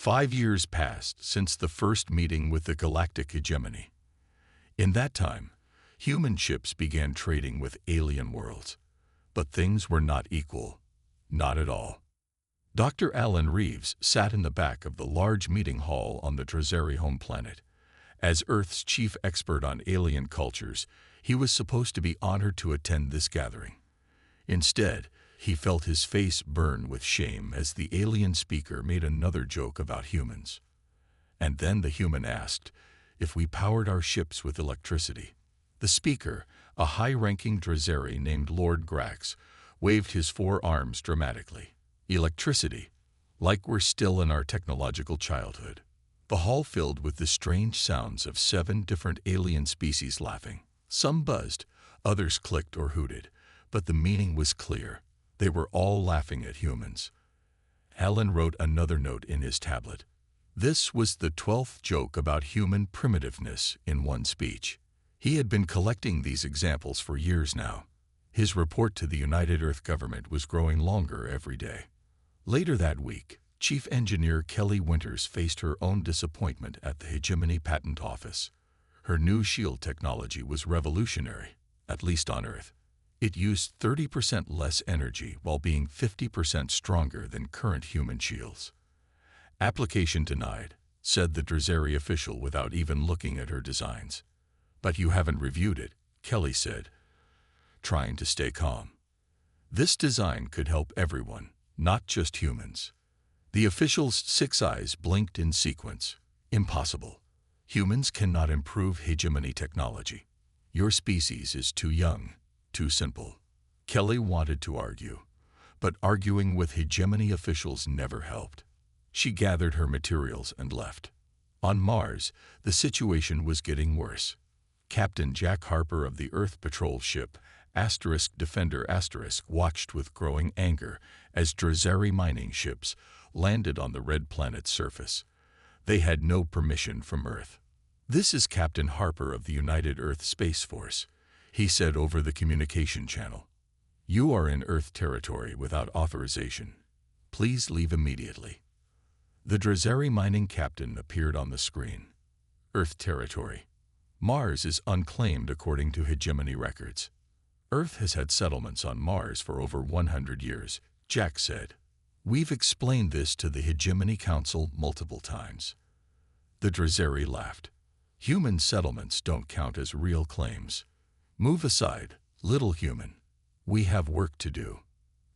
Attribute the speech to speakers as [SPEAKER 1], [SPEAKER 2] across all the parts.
[SPEAKER 1] 5 years passed since the first meeting with the galactic hegemony. In that time, human ships began trading with alien worlds. But things were not equal. Not at all. Dr. Alan Reeves sat in the back of the large meeting hall on the Drazeri home planet. As Earth's chief expert on alien cultures, he was supposed to be honored to attend this gathering. Instead, he felt his face burn with shame as the alien speaker made another joke about humans. And then the human asked if we powered our ships with electricity. The speaker, a high-ranking Drazeri named Lord Grax, waved his 4 arms dramatically. Electricity, like we're still in our technological childhood. The hall filled with the strange sounds of 7 different alien species laughing. Some buzzed, others clicked or hooted, but the meaning was clear. They were all laughing at humans. Alan wrote another note in his tablet. This was the 12th joke about human primitiveness in one speech. He had been collecting these examples for years now. His report to the United Earth government was growing longer every day. Later that week, Chief Engineer Kelly Winters faced her own disappointment at the Hegemony Patent Office. Her new shield technology was revolutionary, at least on Earth. It used 30% less energy while being 50% stronger than current human shields. Application denied, said the Drazeri official without even looking at her designs. But you haven't reviewed it, Kelly said, trying to stay calm. This design could help everyone, not just humans. The official's 6 eyes blinked in sequence. Impossible. Humans cannot improve hegemony technology. Your species is too young, too simple. Kelly wanted to argue, but arguing with hegemony officials never helped. She gathered her materials and left. On Mars, the situation was getting worse. Captain Jack Harper of the Earth Patrol ship Defender watched with growing anger as Drazeri mining ships landed on the red planet's surface. They had no permission from Earth. "This is Captain Harper of the United Earth Space Force," he said over the communication channel. "You are in Earth territory without authorization. Please leave immediately." The Drazeri mining captain appeared on the screen. Earth territory. Mars is unclaimed according to hegemony records. Earth has had settlements on Mars for over 100 years, Jack said. "We've explained this to the Hegemony Council multiple times." The Drazeri laughed. "Human settlements don't count as real claims. Move aside, little human. We have work to do."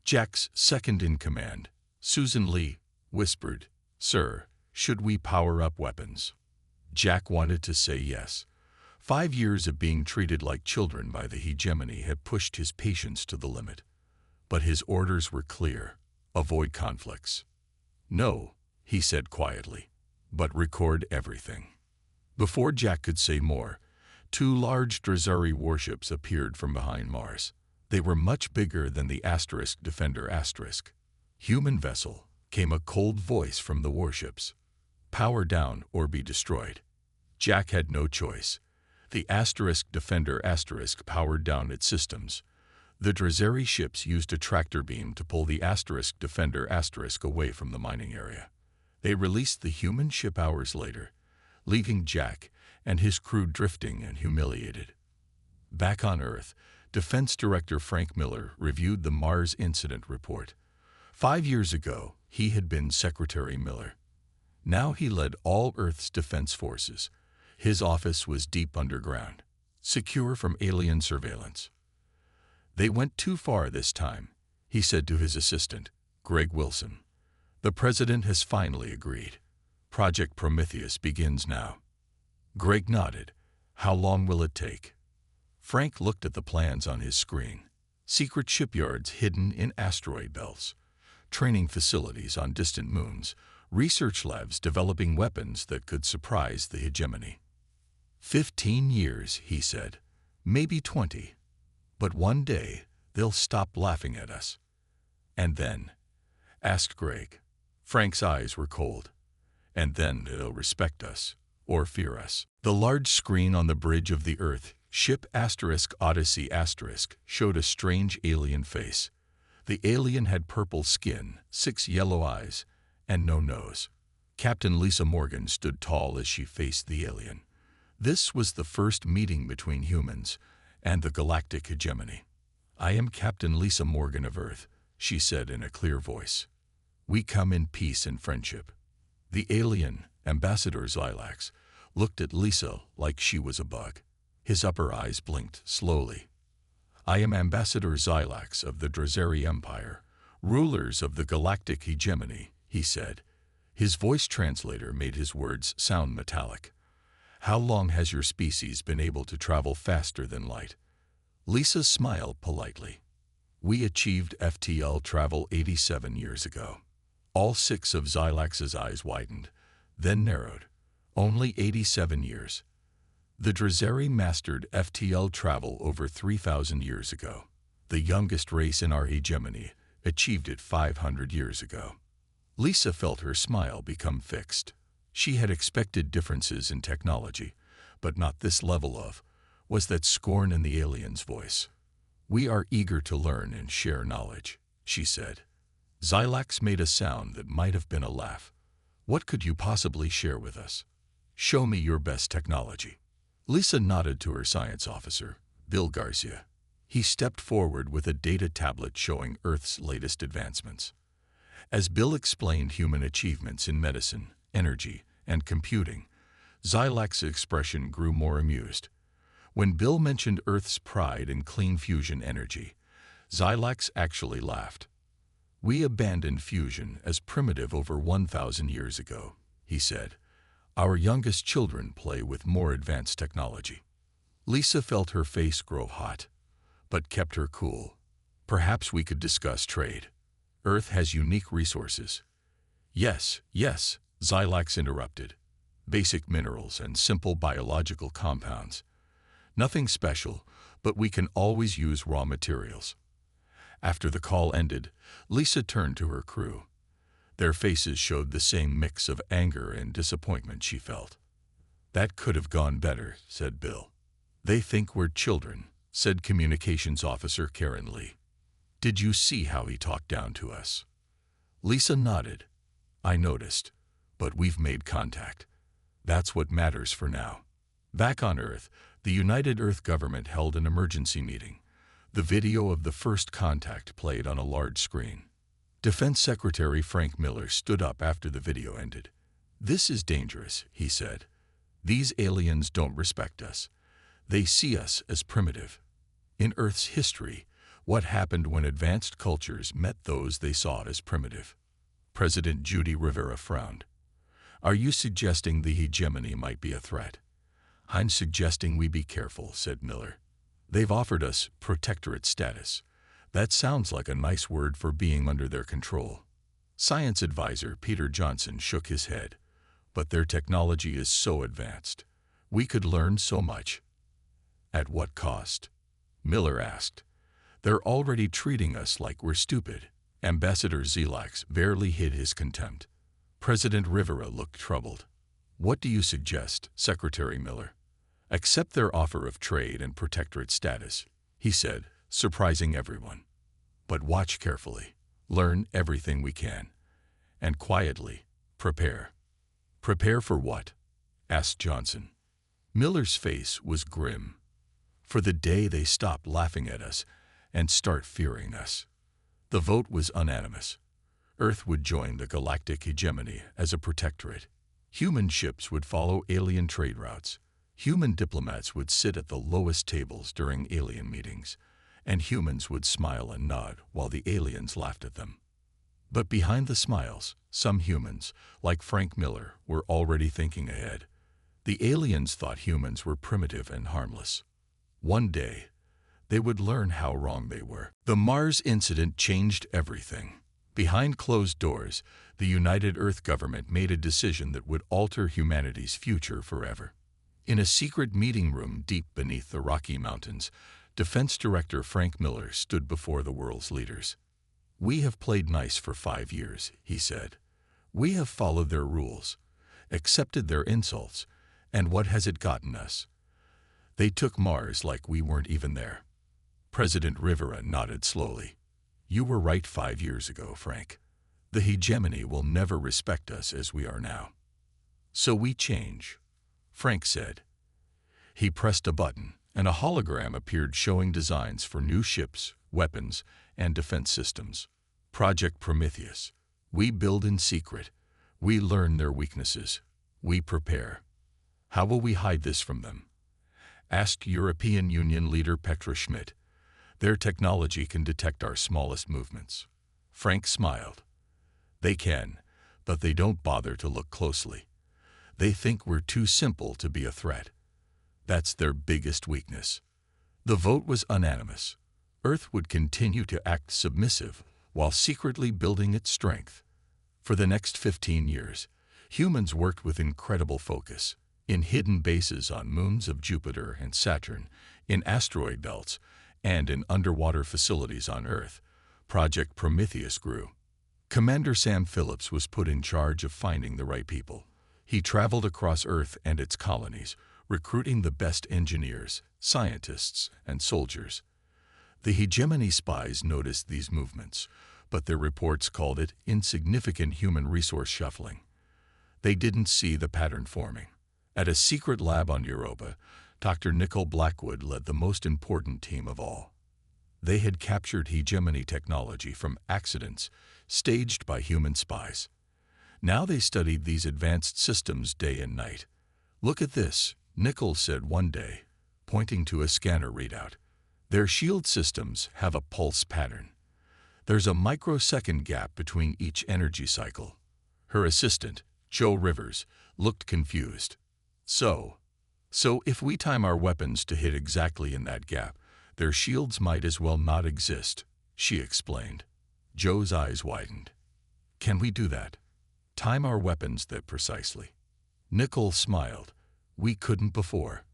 [SPEAKER 1] Jack's second-in-command, Susan Lee, whispered, "Sir, should we power up weapons?" Jack wanted to say yes. 5 years of being treated like children by the hegemony had pushed his patience to the limit. But his orders were clear: avoid conflicts. "No," he said quietly, "but record everything." Before Jack could say more, 2 large Drazeri warships appeared from behind Mars. They were much bigger than the Defender. "Human vessel," came a cold voice from the warships. "Power down or be destroyed." Jack had no choice. The Defender powered down its systems. The Drazeri ships used a tractor beam to pull the Defender away from the mining area. They released the human ship hours later, leaving Jack and his crew drifting and humiliated. Back on Earth, Defense Director Frank Miller reviewed the Mars incident report. 5 years ago, he had been Secretary Miller. Now he led all Earth's defense forces. His office was deep underground, secure from alien surveillance. "They went too far this time," he said to his assistant, Greg Wilson. "The president has finally agreed. Project Prometheus begins now." Greg nodded. "How long will it take?" Frank looked at the plans on his screen. Secret shipyards hidden in asteroid belts, training facilities on distant moons, research labs developing weapons that could surprise the hegemony. 15 years, he said. Maybe 20. But one day, they'll stop laughing at us. "And then?" asked Greg. Frank's eyes were cold. "And then they'll respect us, or fear us." The large screen on the bridge of the Earth ship Odyssey showed a strange alien face. The alien had purple skin, 6 yellow eyes, and no nose. Captain Lisa Morgan stood tall as she faced the alien. This was the first meeting between humans and the galactic hegemony. "I am Captain Lisa Morgan of Earth," she said in a clear voice. "We come in peace and friendship." The alien, Ambassador Xilax, looked at Lisa like she was a bug. His upper eyes blinked slowly. "I am Ambassador Xilax of the Drazeri Empire, rulers of the galactic hegemony," he said. His voice translator made his words sound metallic. "How long has your species been able to travel faster than light?" Lisa smiled politely. "We achieved FTL travel 87 years ago." All 6 of Xilax's eyes widened, then narrowed. "Only 87 years. The Drazeri mastered FTL travel over 3,000 years ago. The youngest race in our hegemony achieved it 500 years ago." Lisa felt her smile become fixed. She had expected differences in technology, but not this level of, was that scorn in the alien's voice. "We are eager to learn and share knowledge," she said. Xilax made a sound that might have been a laugh. "What could you possibly share with us? Show me your best technology." Lisa nodded to her science officer, Bill Garcia. He stepped forward with a data tablet showing Earth's latest advancements. As Bill explained human achievements in medicine, energy, and computing, Xilax's expression grew more amused. When Bill mentioned Earth's pride in clean fusion energy, Xilax actually laughed. "We abandoned fusion as primitive over 1,000 years ago," he said. "Our youngest children play with more advanced technology." Lisa felt her face grow hot, but kept her cool. "Perhaps we could discuss trade. Earth has unique resources." Yes, Xilax interrupted. "Basic minerals and simple biological compounds. Nothing special, but we can always use raw materials." After the call ended, Lisa turned to her crew. Their faces showed the same mix of anger and disappointment she felt. "That could have gone better," said Bill. "They think we're children," said Communications Officer Karen Lee. "Did you see how he talked down to us?" Lisa nodded. "I noticed, but we've made contact. That's what matters for now." Back on Earth, the United Earth government held an emergency meeting. The video of the first contact played on a large screen. Defense Secretary Frank Miller stood up after the video ended. "This is dangerous," he said. "These aliens don't respect us. They see us as primitive. In Earth's history, what happened when advanced cultures met those they saw as primitive?" President Judy Rivera frowned. "Are you suggesting the hegemony might be a threat?" "I'm suggesting we be careful," said Miller. "They've offered us protectorate status. That sounds like a nice word for being under their control." Science advisor Peter Johnson shook his head. "But their technology is so advanced. We could learn so much." "At what cost?" Miller asked. "They're already treating us like we're stupid." Ambassador Xilax barely hid his contempt. President Rivera looked troubled. "What do you suggest, Secretary Miller?" "Accept their offer of trade and protectorate status," he said, surprising everyone. "But watch carefully. Learn everything we can. And quietly, prepare." "Prepare for what?" asked Johnson. Miller's face was grim. "For the day they stop laughing at us and start fearing us." The vote was unanimous. Earth would join the galactic hegemony as a protectorate. Human ships would follow alien trade routes. Human diplomats would sit at the lowest tables during alien meetings, and humans would smile and nod while the aliens laughed at them. But behind the smiles, some humans, like Frank Miller, were already thinking ahead. The aliens thought humans were primitive and harmless. One day, they would learn how wrong they were. The Mars incident changed everything. Behind closed doors, the United Earth government made a decision that would alter humanity's future forever. In a secret meeting room deep beneath the Rocky Mountains, Defense Director Frank Miller stood before the world's leaders. "We have played nice for 5 years," he said. "We have followed their rules, accepted their insults, and what has it gotten us? They took Mars like we weren't even there." President Rivera nodded slowly. "You were right 5 years ago, Frank. The hegemony will never respect us as we are now. So we change, Frank said. He pressed a button, and a hologram appeared showing designs for new ships, weapons, and defense systems. Project Prometheus. We build in secret. We learn their weaknesses. We prepare. How will we hide this from them? Asked European Union leader Petra Schmidt. Their technology can detect our smallest movements. Frank smiled. They can, but they don't bother to look closely. They think we're too simple to be a threat. That's their biggest weakness. The vote was unanimous. Earth would continue to act submissive while secretly building its strength. For the next 15 years, humans worked with incredible focus, in hidden bases on moons of Jupiter and Saturn, in asteroid belts, and in underwater facilities on Earth. Project Prometheus grew. Commander Sam Phillips was put in charge of finding the right people. He traveled across Earth and its colonies, recruiting the best engineers, scientists, and soldiers. The hegemony spies noticed these movements, but their reports called it insignificant human resource shuffling. They didn't see the pattern forming. At a secret lab on Europa, Dr. Nicole Blackwood led the most important team of all. They had captured hegemony technology from accidents staged by human spies. Now they studied these advanced systems day and night. "Look at this," Nicole said one day, pointing to a scanner readout. "Their shield systems have a pulse pattern. There's a microsecond gap between each energy cycle." Her assistant, Joe Rivers, looked confused. So if we time our weapons to hit exactly in that gap, their shields might as well not exist, she explained. Joe's eyes widened. "Can we do that? Time our weapons that precisely?" Nicole smiled. "We couldn't before,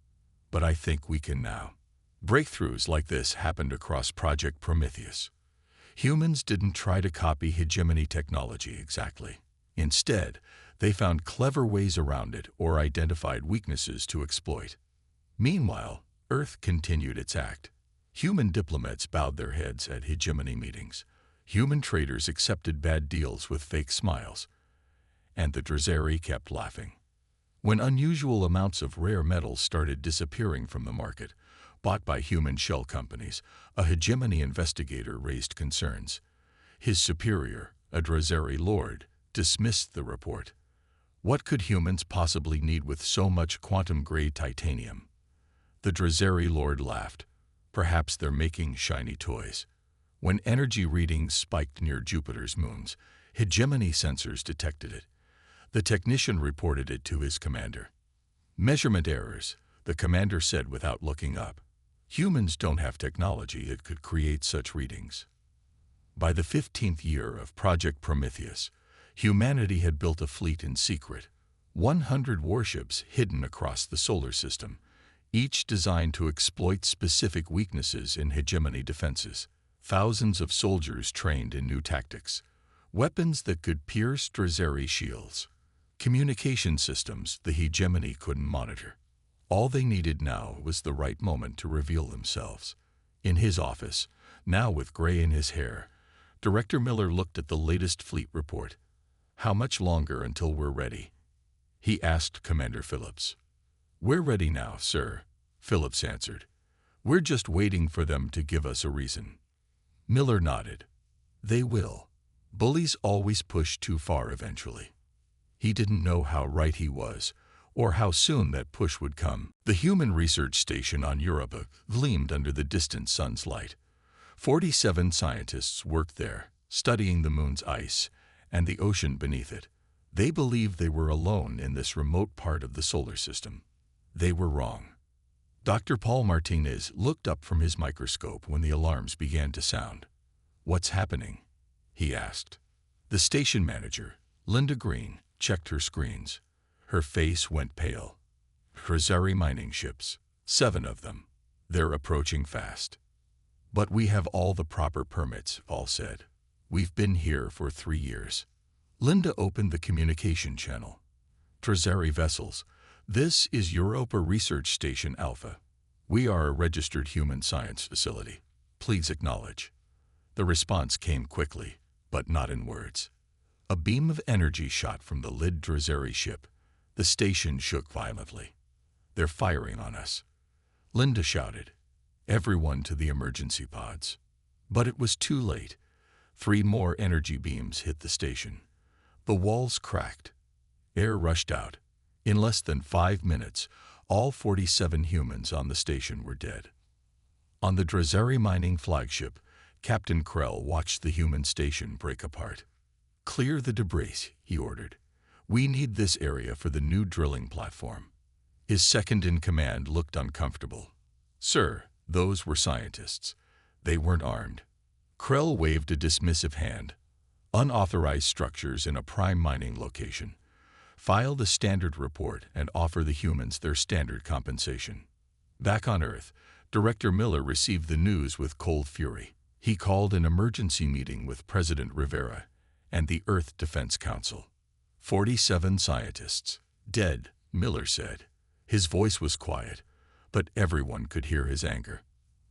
[SPEAKER 1] but I think we can now." Breakthroughs like this happened across Project Prometheus. Humans didn't try to copy hegemony technology exactly. Instead, they found clever ways around it or identified weaknesses to exploit. Meanwhile, Earth continued its act. Human diplomats bowed their heads at hegemony meetings. Human traders accepted bad deals with fake smiles. And the Drezeri kept laughing. When unusual amounts of rare metals started disappearing from the market, bought by human shell companies, a hegemony investigator raised concerns. His superior, a Drezeri lord, dismissed the report. What could humans possibly need with so much quantum-grade titanium? The Drezeri lord laughed. Perhaps they're making shiny toys. When energy readings spiked near Jupiter's moons, hegemony sensors detected it. The technician reported it to his commander. "Measurement errors," the commander said without looking up. "Humans don't have technology that could create such readings." By the 15th year of Project Prometheus, humanity had built a fleet in secret, 100 warships hidden across the solar system, each designed to exploit specific weaknesses in hegemony defenses. Thousands of soldiers trained in new tactics, weapons that could pierce Drezeri shields, communication systems the hegemony couldn't monitor. All they needed now was the right moment to reveal themselves. In his office, now with gray in his hair, Director Miller looked at the latest fleet report. "How much longer until we're ready?" he asked Commander Phillips. "We're ready now, sir," Phillips answered. "We're just waiting for them to give us a reason." Miller nodded. "They will. Bullies always push too far eventually." He didn't know how right he was, or how soon that push would come. The human research station on Europa gleamed under the distant sun's light. 47 scientists worked there, studying the moon's ice and the ocean beneath it. They believed they were alone in this remote part of the solar system. They were wrong. Dr. Paul Martinez looked up from his microscope when the alarms began to sound. "What's happening?" he asked. The station manager, Linda Green, checked her screens. Her face went pale. "Drezeri mining ships, 7 of them. They're approaching fast." "But we have all the proper permits," Paul said. "We've been here for 3 years." Linda opened the communication channel. "Drezeri vessels, this is Europa Research Station Alpha. We are a registered human science facility. Please acknowledge." The response came quickly, but not in words. A beam of energy shot from the Lid Drazeri ship. The station shook violently. "They're firing on us," Linda shouted. "Everyone to the emergency pods." But it was too late. 3 more energy beams hit the station. The walls cracked. Air rushed out. In less than 5 minutes, all 47 humans on the station were dead. On the Drazeri mining flagship, Captain Krell watched the human station break apart. "Clear the debris," he ordered. "We need this area for the new drilling platform." His second-in-command looked uncomfortable. "Sir, those were scientists. They weren't armed." Krell waved a dismissive hand. "Unauthorized structures in a prime mining location. File the standard report and offer the humans their standard compensation." Back on Earth, Director Miller received the news with cold fury. He called an emergency meeting with President Rivera and the Earth Defense Council. 47 scientists. Dead, Miller said. His voice was quiet, but everyone could hear his anger.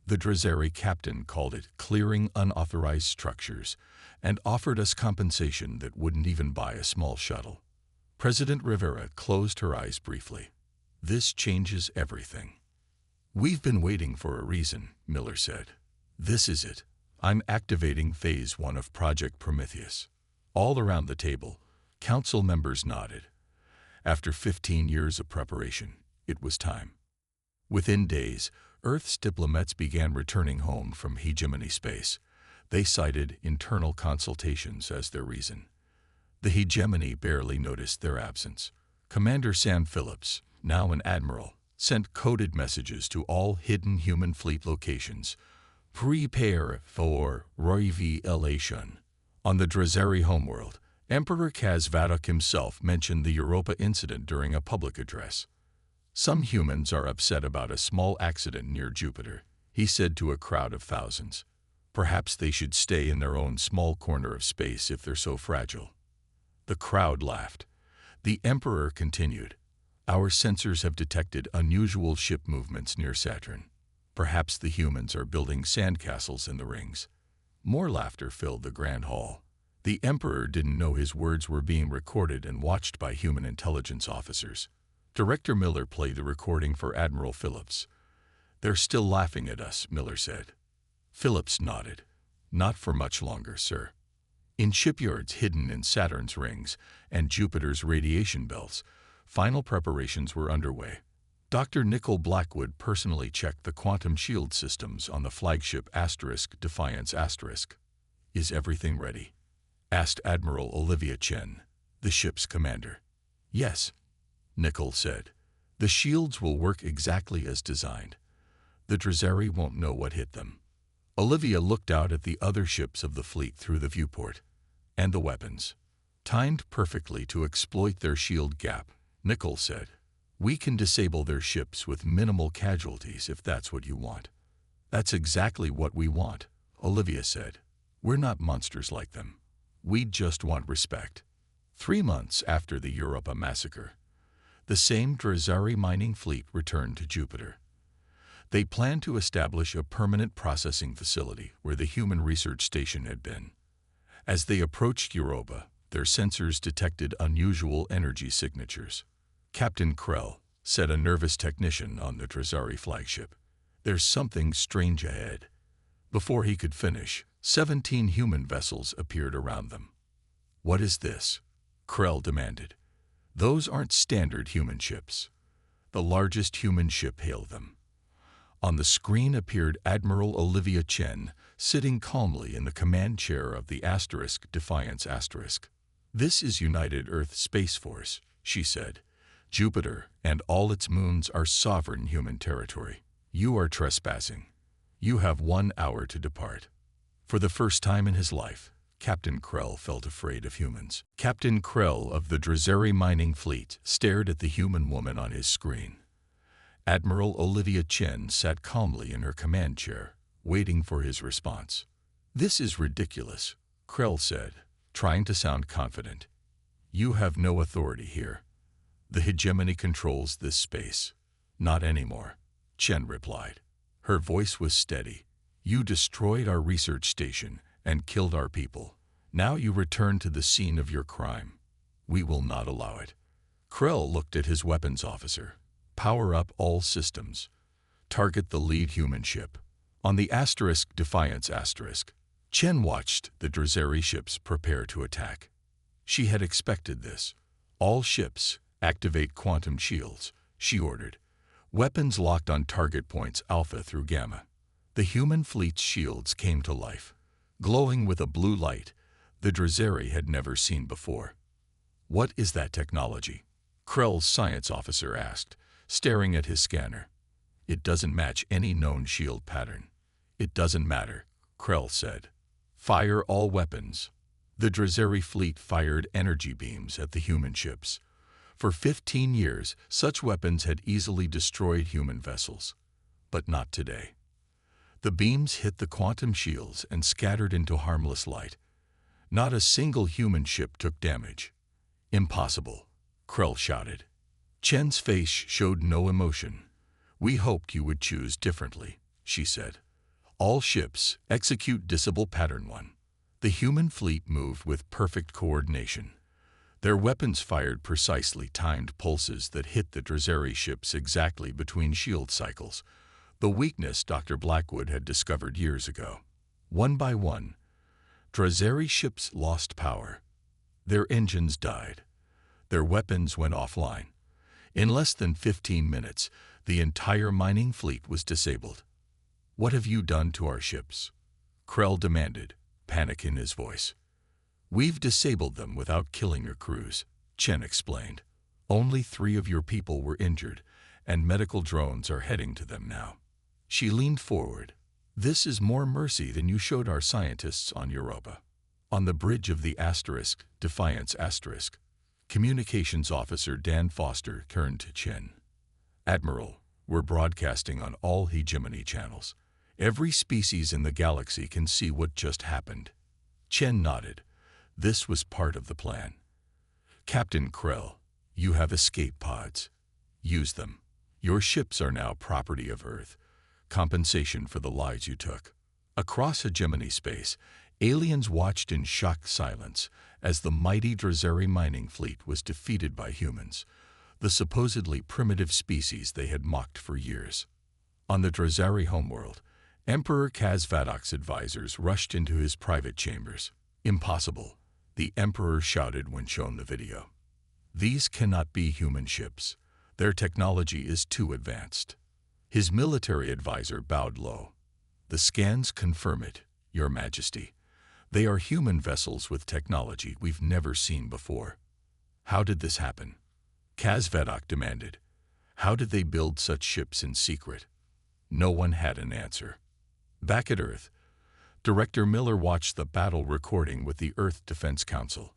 [SPEAKER 1] The Drazeri captain called it clearing unauthorized structures and offered us compensation that wouldn't even buy a small shuttle. President Rivera closed her eyes briefly. "This changes everything." "We've been waiting for a reason," Miller said. "This is it. I'm activating Phase 1 of Project Prometheus." All around the table, council members nodded. After 15 years of preparation, it was time. Within days, Earth's diplomats began returning home from hegemony space. They cited internal consultations as their reason. The hegemony barely noticed their absence. Commander Sam Phillips, now an admiral, sent coded messages to all hidden human fleet locations. "Prepare for revelation." On the Drazeri homeworld, Emperor Kazvatok himself mentioned the Europa incident during a public address. "Some humans are upset about a small accident near Jupiter," he said to a crowd of thousands. "Perhaps they should stay in their own small corner of space if they're so fragile." The crowd laughed. The Emperor continued, "Our sensors have detected unusual ship movements near Saturn. Perhaps the humans are building sandcastles in the rings." More laughter filled the Grand Hall. The Emperor didn't know his words were being recorded and watched by human intelligence officers. Director Miller played the recording for Admiral Phillips. "They're still laughing at us," Miller said. Phillips nodded. "Not for much longer, sir." In shipyards hidden in Saturn's rings and Jupiter's radiation belts, final preparations were underway. Dr. Nicol Blackwood personally checked the quantum shield systems on the flagship *Defiance*. "Is everything ready?" asked Admiral Olivia Chen, the ship's commander. "Yes," Nicol said. "The shields will work exactly as designed. The Drazeri won't know what hit them." Olivia looked out at the other ships of the fleet through the viewport. "And the weapons. Timed perfectly to exploit their shield gap," Nicol said. "We can disable their ships with minimal casualties if that's what you want." "That's exactly what we want," Olivia said. "We're not monsters like them. We just want respect." 3 months after the Europa massacre, the same Drazeri mining fleet returned to Jupiter. They planned to establish a permanent processing facility where the human research station had been. As they approached Europa, their sensors detected unusual energy signatures. "Captain Krell," said a nervous technician on the Drazeri flagship, "there's something strange ahead." Before he could finish, 17 human vessels appeared around them. "What is this?" Krell demanded. "Those aren't standard human ships." The largest human ship hailed them. On the screen appeared Admiral Olivia Chen, sitting calmly in the command chair of the *Defiance*. "This is United Earth Space Force," she said. "Jupiter and all its moons are sovereign human territory. You are trespassing. You have 1 hour to depart." For the first time in his life, Captain Krell felt afraid of humans. Captain Krell of the Drazeri mining fleet stared at the human woman on his screen. Admiral Olivia Chen sat calmly in her command chair, waiting for his response. "This is ridiculous," Krell said, trying to sound confident. "You have no authority here. The hegemony controls this space." "Not anymore," Chen replied. Her voice was steady. "You destroyed our research station and killed our people. Now you return to the scene of your crime. We will not allow it. Krell looked at his weapons officer. Power up all systems. Target the lead human ship. On the Defiance *, Chen watched the Drazeri ships prepare to attack. She had expected this. All ships, activate quantum shields, she ordered. Weapons locked on target points Alpha through Gamma. The human fleet's shields came to life, glowing with a blue light the Drazeri had never seen before. What is that technology? Krell's science officer asked, staring at his scanner. It doesn't match any known shield pattern. It doesn't matter, Krell said. Fire all weapons. The Drazeri fleet fired energy beams at the human ships. For 15 years, such weapons had easily destroyed human vessels. But not today. The beams hit the quantum shields and scattered into harmless light. Not a single human ship took damage. Impossible, Krell shouted. Chen's face showed no emotion. We hoped you would choose differently, she said. All ships, execute Disable Pattern 1. The human fleet moved with perfect coordination. Their weapons fired precisely timed pulses that hit the Drazeri ships exactly between shield cycles, the weakness Dr. Blackwood had discovered years ago. One by one, Drazeri ships lost power. Their engines died. Their weapons went offline. In less than 15 minutes, the entire mining fleet was disabled. What have you done to our ships? Krell demanded, panic in his voice. We've disabled them without killing your crews, Chen explained. Only 3 of your people were injured, and medical drones are heading to them now. She leaned forward. This is more mercy than you showed our scientists on Europa. On the bridge of the Defiance *, Communications Officer Dan Foster turned to Chen. Admiral, we're broadcasting on all hegemony channels. Every species in the galaxy can see what just happened. Chen nodded. This was part of the plan. Captain Krell, you have escape pods. Use them. Your ships are now property of Earth. Compensation for the lives you took. Across hegemony space, aliens watched in shocked silence as the mighty Drazeri mining fleet was defeated by humans, the supposedly primitive species they had mocked for years. On the Drazeri homeworld, Emperor Kazvadok's advisors rushed into his private chambers. Impossible, the Emperor shouted when shown the video. These cannot be human ships. Their technology is too advanced. His military advisor bowed low. The scans confirm it, Your Majesty. They are human vessels with technology we've never seen before. How did this happen? Kazvedok demanded. How did they build such ships in secret? No one had an answer. Back at Earth, Director Miller watched the battle recording with the Earth Defense Council.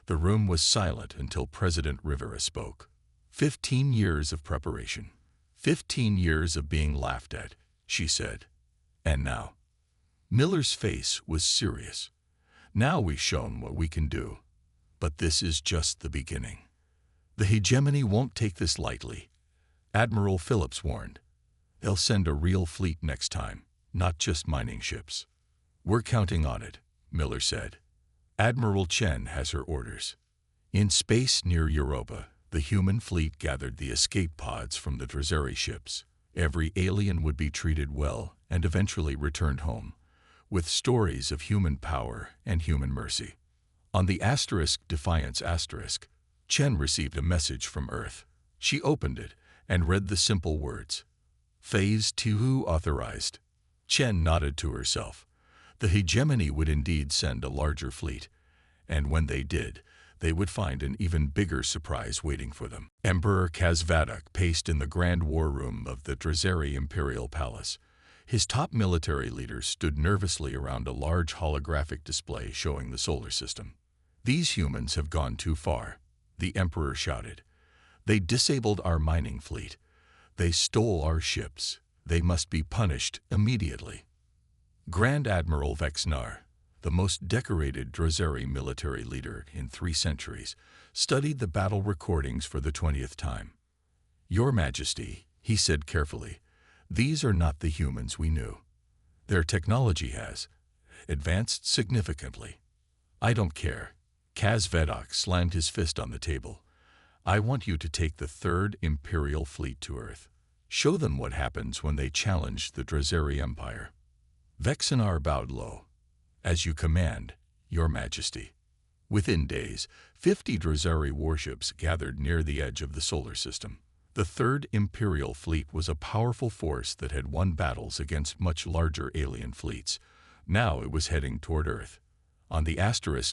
[SPEAKER 1] The room was silent until President Rivera spoke. 15 years of preparation. 15 years of being laughed at, she said. And now? Miller's face was serious. Now we've shown what we can do. But this is just the beginning. The hegemony won't take this lightly. Admiral Phillips warned. They'll send a real fleet next time, not just mining ships. We're counting on it, Miller said. Admiral Chen has her orders. In space near Europa, the human fleet gathered the escape pods from the Drazeri ships. Every alien would be treated well and eventually returned home, with stories of human power and human mercy. On the Defiance *, Chen received a message from Earth. She opened it and read the simple words, Phase 2 authorized. Chen nodded to herself. The hegemony would indeed send a larger fleet, and when they did, they would find an even bigger surprise waiting for them. Emperor Kazvadok paced in the grand war room of the Drazeri Imperial Palace. His top military leaders stood nervously around a large holographic display showing the solar system. These humans have gone too far, the Emperor shouted. They disabled our mining fleet. They stole our ships. They must be punished immediately. Grand Admiral Vexnar, the most decorated Drazeri military leader in 3 centuries, studied the battle recordings for the 20th time. Your Majesty, he said carefully, these are not the humans we knew. Their technology has advanced significantly. I don't care. Kaz Vedok slammed his fist on the table. I want you to take the Third Imperial Fleet to Earth. Show them what happens when they challenge the Drazeri Empire. Vexenar bowed low. As you command, Your Majesty. Within days, 50 Drazeri warships gathered near the edge of the solar system. The Third Imperial Fleet was a powerful force that had won battles against much larger alien fleets. Now it was heading toward Earth. On the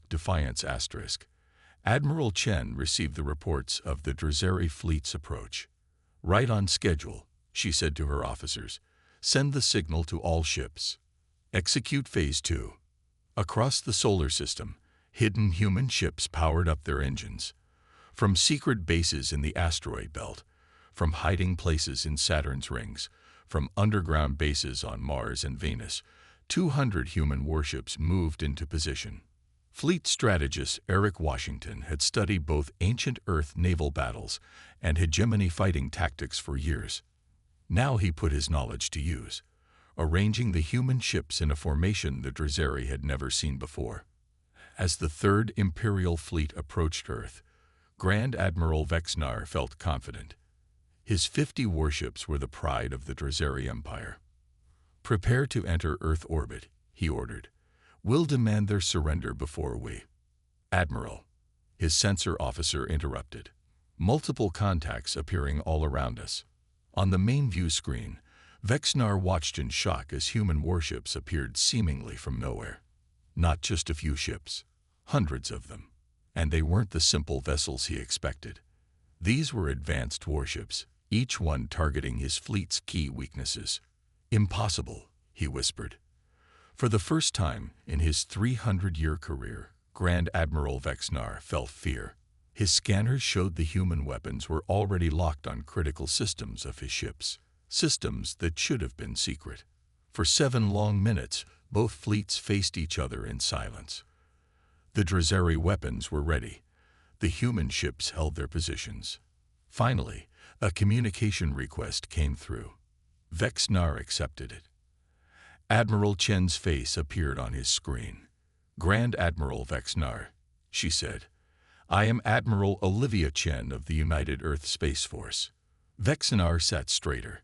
[SPEAKER 1] Defiance *, Admiral Chen received the reports of the Drazeri fleet's approach. Right on schedule, she said to her officers. Send the signal to all ships. Execute Phase 2. Across the solar system, hidden human ships powered up their engines. From secret bases in the asteroid belt, from hiding places in Saturn's rings, from underground bases on Mars and Venus, 200 human warships moved into position. Fleet strategist Eric Washington had studied both ancient Earth naval battles and hegemony fighting tactics for years. Now he put his knowledge to use, arranging the human ships in a formation the Drazeri had never seen before. As the Third Imperial Fleet approached Earth, Grand Admiral Vexenar felt confident. His 50 warships were the pride of the Drazeri Empire. Prepare to enter Earth orbit, he ordered. We'll demand their surrender before we... Admiral, his sensor officer interrupted. Multiple contacts appearing all around us. On the main view screen, Vexenar watched in shock as human warships appeared seemingly from nowhere. Not just a few ships, hundreds of them. And they weren't the simple vessels he expected. These were advanced warships, each one targeting his fleet's key weaknesses. Impossible, he whispered. For the first time in his 300-year career, Grand Admiral Vexenar felt fear. His scanners showed the human weapons were already locked on critical systems of his ships, systems that should have been secret. For 7 long minutes, both fleets faced each other in silence. The Drazeri weapons were ready. The human ships held their positions. Finally, a communication request came through. Vexenar accepted it. Admiral Chen's face appeared on his screen. Grand Admiral Vexenar, she said. I am Admiral Olivia Chen of the United Earth Space Force. Vexenar sat straighter.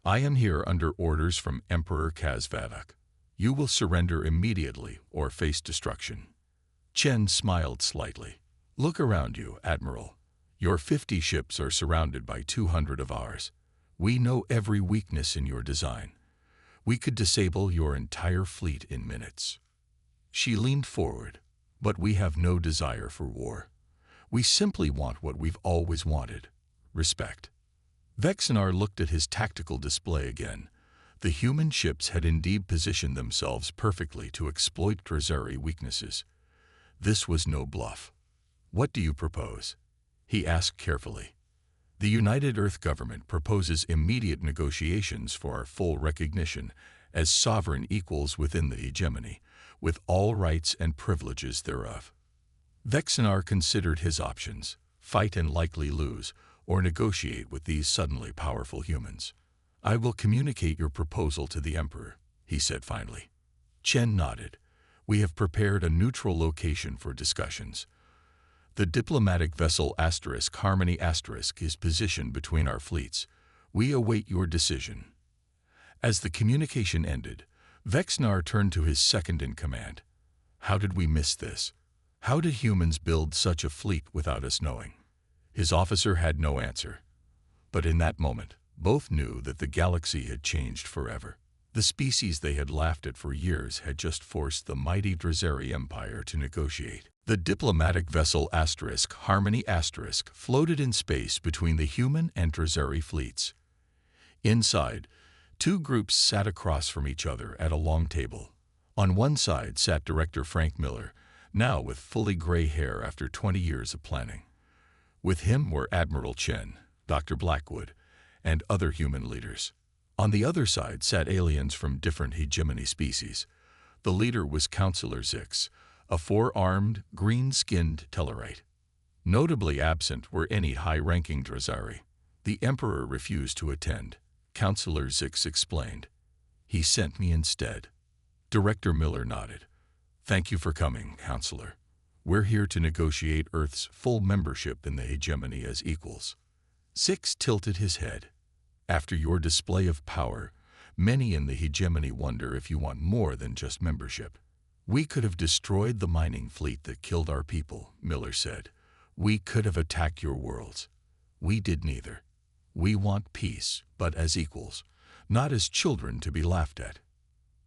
[SPEAKER 1] I am here under orders from Emperor Kaz Vedok. You will surrender immediately or face destruction. Chen smiled slightly. Look around you, Admiral. Your 50 ships are surrounded by 200 of ours. We know every weakness in your design. We could disable your entire fleet in minutes. She leaned forward. But we have no desire for war. We simply want what we've always wanted: respect. Vexenar looked at his tactical display again. The human ships had indeed positioned themselves perfectly to exploit Drazeri weaknesses. This was no bluff. What do you propose? He asked carefully. The United Earth government proposes immediate negotiations for our full recognition as sovereign equals within the hegemony, with all rights and privileges thereof. Vexenar considered his options: fight and likely lose, or negotiate with these suddenly powerful humans. I will communicate your proposal to the Emperor, he said finally. Chen nodded. We have prepared a neutral location for discussions. The diplomatic vessel Harmony is positioned between our fleets. We await your decision. As the communication ended, Vexenar turned to his second-in-command. How did we miss this? How did humans build such a fleet without us knowing? His officer had no answer. But in that moment, both knew that the galaxy had changed forever. The species they had laughed at for years had just forced the mighty Drazeri Empire to negotiate. The diplomatic vessel Harmony floated in space between the human and Drazeri fleets. Inside, 2 groups sat across from each other at a long table. On one side sat Director Frank Miller, now with fully gray hair after 20 years of planning. With him were Admiral Chen, Dr. Blackwood, and other human leaders. On the other side sat aliens from different hegemony species. The leader was Counselor Zix, a 4-armed, green-skinned Tellarite. Notably absent were any high-ranking Drazeri. The Emperor refused to attend. Counselor Zix explained. He sent me instead. Director Miller nodded. Thank you for coming, Counselor. We're here to negotiate Earth's full membership in the hegemony as equals. Zix tilted his head. After your display of power, many in the hegemony wonder if you want more than just membership. We could have destroyed the mining fleet that killed our people, Miller said. We could have attacked your worlds. We did neither. We want peace, but as equals, not as children to be laughed at.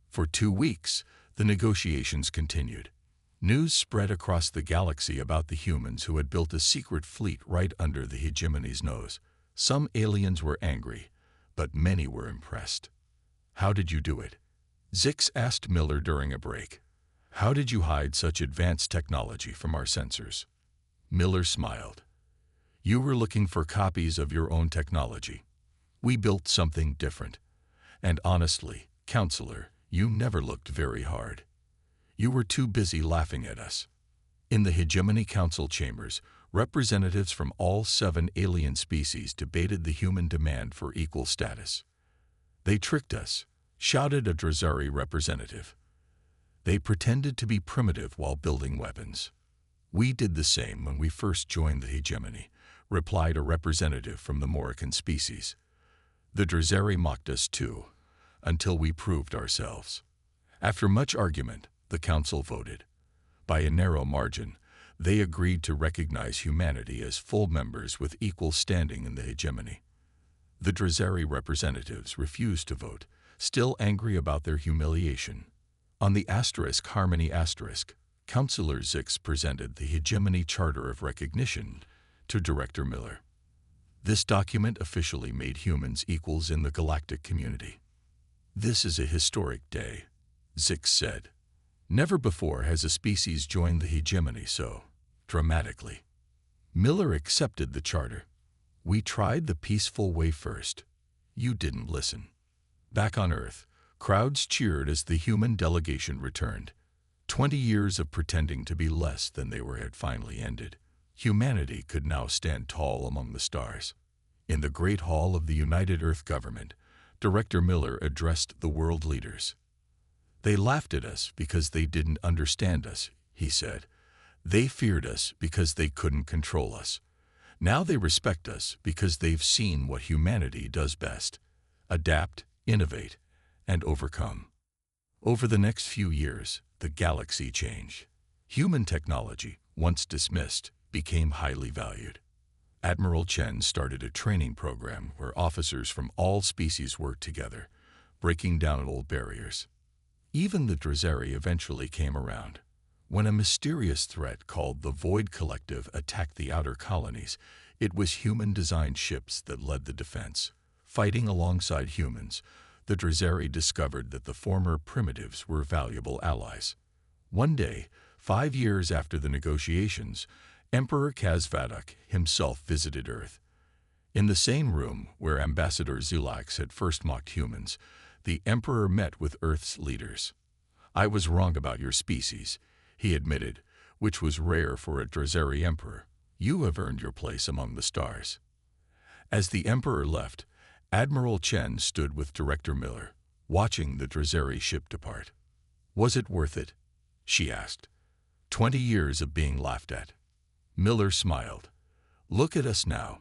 [SPEAKER 1] For 2 weeks, the negotiations continued. News spread across the galaxy about the humans who had built a secret fleet right under the hegemony's nose. Some aliens were angry, but many were impressed. How did you do it? Zix asked Miller during a break. How did you hide such advanced technology from our sensors? Miller smiled. You were looking for copies of your own technology. We built something different. And honestly, Counselor, you never looked very hard. You were too busy laughing at us. In the Hegemony Council chambers, representatives from all 7 alien species debated the human demand for equal status. They tricked us, shouted a Drazari representative. They pretended to be primitive while building weapons. We did the same when we first joined the hegemony, replied a representative from the Morican species. The Drazari mocked us too, until we proved ourselves. After much argument, the council voted. By a narrow margin, they agreed to recognize humanity as full members with equal standing in the hegemony. The Drazari representatives refused to vote, still angry about their humiliation. On the Harmony Asterisk, Councillor Zix presented the Hegemony Charter of Recognition to Director Miller. This document officially made humans equals in the galactic community. This is a historic day, Zix said. Never before has a species joined the hegemony so dramatically. Miller accepted the charter. We tried the peaceful way first. You didn't listen. Back on Earth, crowds cheered as the human delegation returned. 20 years of pretending to be less than they were had finally ended. Humanity could now stand tall among the stars. In the Great Hall of the United Earth Government, Director Miller addressed the world leaders. They laughed at us because they didn't understand us, he said. They feared us because they couldn't control us. Now they respect us because they've seen what humanity does best: adapt, innovate, and overcome. Over the next few years, the galaxy changed. Human technology, once dismissed, became highly valued. Admiral Chen started a training program where officers from all species worked together, breaking down old barriers. Even the Drazari eventually came around. When a mysterious threat called the Void Collective attacked the outer colonies, it was human-designed ships that led the defense. Fighting alongside humans, the Drazari discovered that the former primitives were valuable allies. One day, 5 years after the negotiations, Emperor Kazvadak himself visited Earth. In the same room where Ambassador Zulax had first mocked humans, the Emperor met with Earth's leaders. I was wrong about your species, he admitted, which was rare for a Drazari emperor. You have earned your place among the stars. As the Emperor left, Admiral Chen stood with Director Miller, watching the Drazari ship depart. Was it worth it? She asked. 20 years of being laughed at. Miller smiled. Look at us now,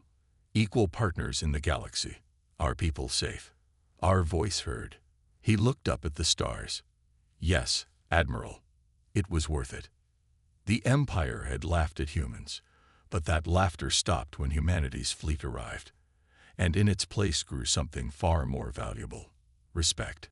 [SPEAKER 1] equal partners in the galaxy. Our people safe. Our voice heard. He looked up at the stars. Yes, Admiral. It was worth it. The Empire had laughed at humans, but that laughter stopped when humanity's fleet arrived, and in its place grew something far more valuable: respect.